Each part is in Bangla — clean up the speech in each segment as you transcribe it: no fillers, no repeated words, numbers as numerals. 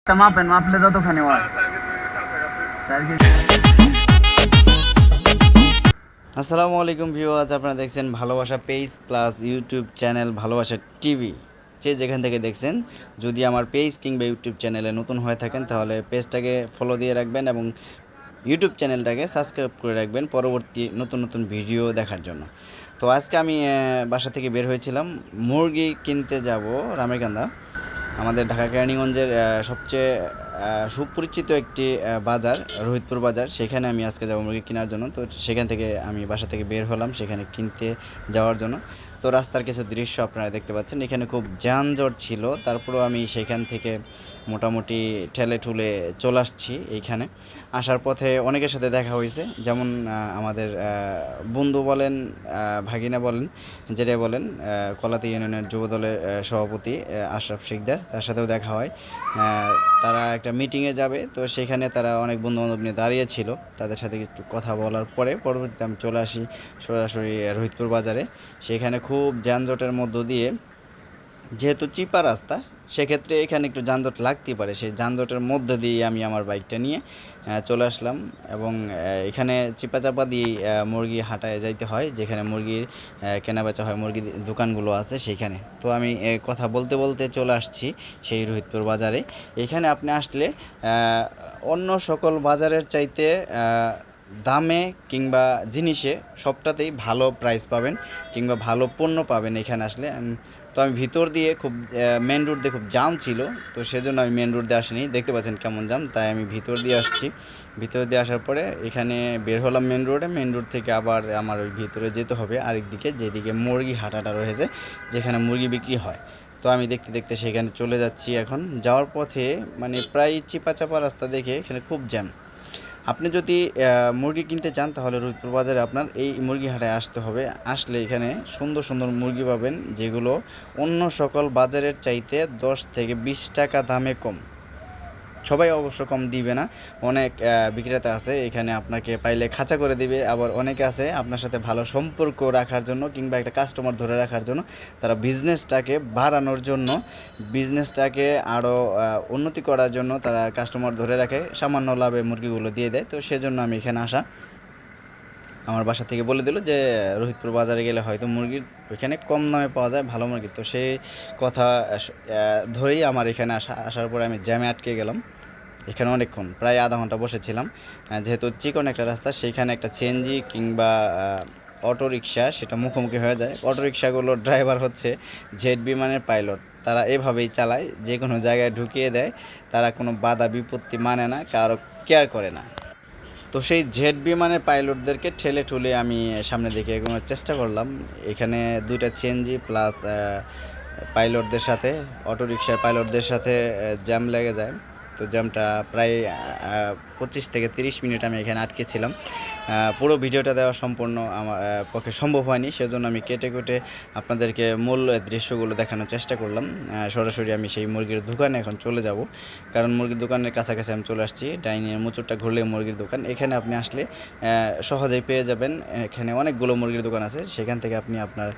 মাপেন, মাপলে যতখানি হয়। আসসালামু আলাইকুম ভিউয়ার্স, আপনারা দেখছেন ভালোবাসা পেজ প্লাস ইউটিউব চ্যানেল ভালোবাসা টিভি। যে যেখান থেকে দেখছেন, যদি আমার পেজ কিংবা ইউটিউব চ্যানেলে নতুন হয়ে থাকেন তাহলে পেজটাকে ফলো দিয়ে রাখবেন এবং ইউটিউব চ্যানেলটাকে সাবস্ক্রাইব করে রাখবেন পরবর্তী নতুন নতুন ভিডিও দেখার জন্য। তো আজকে আমি বাসা থেকে বের হয়েছিলাম, মুরগি কিনতে যাব রামেরকান্দা। আমাদের ঢাকা কেরানীগঞ্জের সবচেয়ে সুপরিচিত একটি বাজার, রোহিতপুর বাজার। সেখানে আমি আজকে যাব মুরগি কেনার জন্য। তো সেখান থেকে আমি বাসা থেকে বের হলাম সেখানে কিনতে যাওয়ার জন্য। তো রাস্তার কিছু দৃশ্য আপনারা দেখতে পাচ্ছেন, এখানে খুব যানজট ছিল, তারপরেও আমি সেখান থেকে মোটামুটি ঠেলে ঠুলে চলে আসছি। এইখানে আসার পথে অনেকের সাথে দেখা হয়েছে, যেমন আমাদের বন্ধু বলেন, ভাগিনা বলেন, যেটা বলেন, কলাতি ইউনিয়নের যুবদলের সভাপতি আশরাফ শিকদার, তার সাথেও দেখা হয়। তারা একটা মিটিংয়ে যাবে, তো সেখানে তারা অনেক বন্ধুবান্ধব নিয়ে দাঁড়িয়েছিল, তাদের সাথে একটু কথা বলার পরে পরবর্তীতে আমি চলে আসি সরাসরি রোহিতপুর বাজারে। সেখানে খুব যানজটের মধ্য দিয়ে, যেহেতু চিপা রাস্তা, সেক্ষেত্রে এখানে একটু যানজট লাগতেই পারে। সেই যানজটের মধ্যে দিয়ে আমি আমার বাইকটা নিয়ে চলে আসলাম এবং এখানে চিপা চাপা দিয়ে মুরগি হাটায় যাইতে হয়, যেখানে মুরগির কেনা বেচা হয়, মুরগির দোকানগুলো আছে সেইখানে। তো আমি কথা বলতে বলতে চলে আসছি সেই রোহিতপুর বাজারে। এখানে আপনি আসলে অন্য সকল বাজারের চাইতে দামে কিংবা জিনিসে সবটাতেই ভালো প্রাইস পাবেন কিংবা ভালো পণ্য পাবেন এখানে আসলে। তো আমি ভিতর দিয়ে খুব মেন রোড দিয়ে খুব জাম ছিল, তো সেজন্য আমি মেন রোড দিয়ে আসিনি। দেখতে পাচ্ছেন কেমন জাম, তাই আমি ভিতর দিয়ে আসছি। ভিতর দিয়ে আসার পরে এখানে বের হলাম মেন রোডে। মেন রোড থেকে আবার আমার ওই ভিতরে যেতে হবে আরেক দিকে, যেদিকে মুরগি হাটাটা রয়েছে, যেখানে মুরগি বিক্রি হয়। তো আমি দেখতে দেখতে সেখানে চলে যাচ্ছি। এখন যাওয়ার পথে মানে প্রায় চিপা চাপা রাস্তা দেখে এখানে খুব জ্যাম। আপনি যদি মুরগি কিনতে চান তাহলে রোহিতপুর বাজারে আপনার এই মুরগি হাটে আসতে হবে। আসলে এখানে সুন্দর সুন্দর মুরগি পাবেন, যেগুলো অন্য সকল বাজারের চাইতে 10 থেকে 20 টাকা দামে কম। সবাই অবশ্য কম দিবে না, অনেক বিক্রেতা আছে এখানে আপনাকে পাইলে খাঁচা করে দিবে, আবার অনেকে আছে আপনার সাথে ভালো সম্পর্ক রাখার জন্য কিংবা একটা কাস্টমার ধরে রাখার জন্য, তারা বিজনেসটাকে বাড়ানোর জন্য, বিজনেসটাকে আরও উন্নতি করার জন্য তারা কাস্টমার ধরে রাখে, সামান্য লাভে মুরগিগুলো দিয়ে দেয়। তো সেজন্য আমি এখানে আসা। আমার বাসা থেকে বলে দিল যে রোহিতপুর বাজারে গেলে হয়তো মুরগির ওইখানে কম দামে পাওয়া যায় ভালো মুরগি। তো সেই কথা ধরেই আমার এখানে আসার পরে আমি জ্যামে আটকে গেলাম। এখানে অনেকক্ষণ, প্রায় আধা ঘন্টা বসেছিলাম। যেহেতু চিকন একটা রাস্তা, সেইখানে একটা সিএনজি কিংবা অটো রিক্সা সেটা মুখোমুখি হয়ে যায়। অটো রিক্সাগুলোর ড্রাইভার হচ্ছে জেট বিমানের পাইলট, তারা এভাবেই চালায়, যে কোনো জায়গায় ঢুকিয়ে দেয়। তারা কোনো বাধা বিপত্তি মানে না, কারো কেয়ার করে না। তো সেই জেট বিমানের পাইলটদেরকে ঠেলে ঠুলে আমি সামনের দিকে এগোনোর চেষ্টা করলাম। এখানে দুইটা সিএনজি প্লাস পাইলটদের সাথে, অটোরিকশার পাইলটদের সাথে জ্যাম লেগে যায়। তো জ্যামটা প্রায় 25 থেকে 30 মিনিট আমি এখানে আটকে ছিলাম। পুরো ভিডিওটা দেওয়া সম্পূর্ণ আমার পক্ষে সম্ভব হয়নি, সেজন্য আমি কেটে কেটে আপনাদেরকে মূল দৃশ্যগুলো দেখানোর চেষ্টা করলাম। সরাসরি আমি সেই মুরগির দোকানে এখন চলে যাব, কারণ মুরগির দোকানের কাছাকাছি আমি চলে আসছি। ডাইনের মোচরটা ঘুরলে মুরগির দোকান, এখানে আপনি আসলে সহজেই পেয়ে যাবেন। এখানে অনেকগুলো মুরগির দোকান আছে, সেখান থেকে আপনি আপনার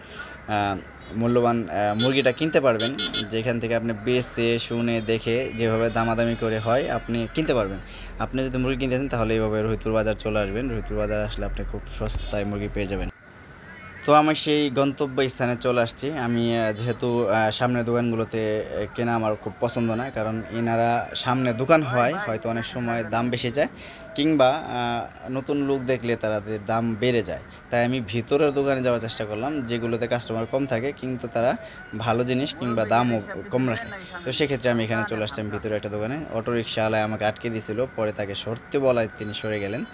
মূল্যবান মুরগিটা কিনতে পারবেন, যেখান থেকে আপনি বেছে শুনে দেখে যেভাবে দামাদামি করে হয় আপনি কিনতে পারবেন। আপনি যদি মুরগি কিনতে চান তাহলে এইভাবে রোহিতপুর বাজার চলে আসবেন। রোহিতপুর বাজার আসলে আপনি খুব সস্তায় মুরগি পেয়ে যাবেন। তো আমি সেই গন্তব্য স্থানে চলে আসছি। আমি যেহেতু সামনের দোকানগুলোতে কেনা আমার খুব পছন্দ না, কারণ এনারা সামনে দোকান হয় হয়তো অনেক সময় দাম বেশি যায় কিংবা নতুন লোক দেখলে তাদের দাম বেড়ে যায়। তাই আমি ভিতরের দোকানে যাওয়ার চেষ্টা করলাম, যেগুলোতে কাস্টমার কম থাকে কিন্তু তারা ভালো জিনিস কিংবা দামও কম রাখে। তো সেক্ষেত্রে আমি এখানে চলে আসছি। আমি ভিতরে একটা দোকানে, অটোরিকশাওয়ালায় আমাকে আটকে দিয়েছিল, পরে তাকে সরতে বলায় তিনি সরে গেলেন।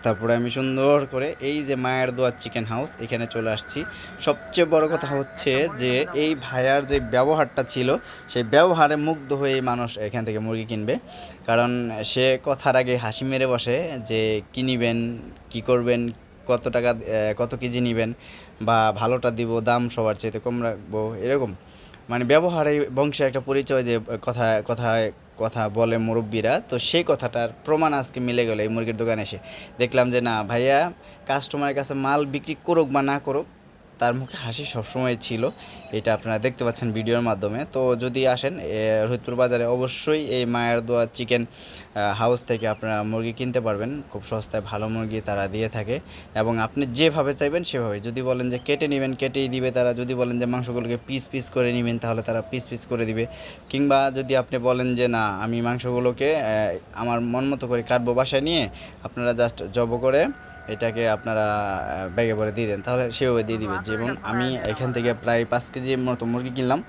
তারপরে আমি সুন্দর করে এই যে মায়ের দোয়ার চিকেন হাউস এখানে চলে আসছি। সবচেয়ে বড় কথা হচ্ছে যে এই ভাইয়ার যে ব্যবহারটা ছিল, সেই ব্যবহারে মুগ্ধ হয়ে মানুষ এখান থেকে মুরগি কিনবে। কারণ সে কথার আগে হাসি মেরে বসে যে কী নিবেন, কী করবেন, কত টাকা, কত কেজি নেবেন, বা ভালোটা দিব, দাম সবার চাইতে কম রাখবো, এরকম মানে ব্যবহারে বংশের একটা পরিচয়, যে কথায় কথা বলে মুরব্বীরা। তো সেই কথাটার প্রমাণ আজকে মিলে গেল এই মুরগির দোকানে এসে। দেখলাম যে না, ভাইয়া কাস্টমারের কাছে মাল বিক্রি করুক বা না করুক, তার মুখে হাসি সবসময় ছিল, এটা আপনারা দেখতে পাচ্ছেন ভিডিওর মাধ্যমে। তো যদি আসেন রহিতপুর বাজারে অবশ্যই এই মায়ের দোয়া চিকেন হাউস থেকে আপনারা মুরগি কিনতে পারবেন। খুব সস্তায় ভালো মুরগি তারা দিয়ে থাকে এবং আপনি যেভাবে চাইবেন সেভাবে। যদি বলেন যে কেটে নেবেন কেটেই দিবে তারা, যদি বলেন যে মাংসগুলোকে পিস পিস করে নেবেন তাহলে তারা পিস পিস করে দিবে। কিংবা যদি আপনি বলেন যে না আমি মাংসগুলোকে আমার মন মতো করে কাটবো বাসায় নিয়ে, আপনারা জাস্ট জব করে এটাকে আপনারা ব্যাগে ভরে দিয়ে দেন, তাহলে সেভাবে দিয়ে দিবে। যেমন আমি এখান থেকে প্রায় 5 কেজির মতো মুরগি কিনলাম,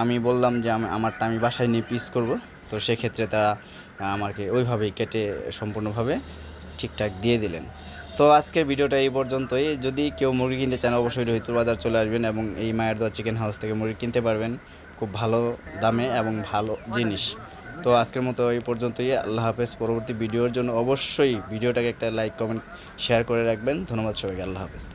আমি বললাম যে আমারটা আমি বাসায় নিয়ে পিস করব, তো সেক্ষেত্রে তারা আমাকে ওইভাবেই কেটে সম্পূর্ণভাবে ঠিকঠাক দিয়ে দিলেন। তো আজকের ভিডিওটা এই পর্যন্তই। যদি কেউ মুরগি কিনতে চান অবশ্যই রহিতপুর বাজার চলে আসবেন এবং এই মায়ের দোয়া চিকেন হাউস থেকে মুরগি কিনতে পারবেন খুব ভালো দামে এবং ভালো জিনিস। তো আজকের মতো এই পর্যন্তই। আল্লাহ হাফেজ। পরবর্তী ভিডিওর জন্য অবশ্যই ভিডিওটাকে একটা লাইক কমেন্ট শেয়ার করে রাখবেন। ধন্যবাদ সবাইকে। আল্লাহ হাফেজ।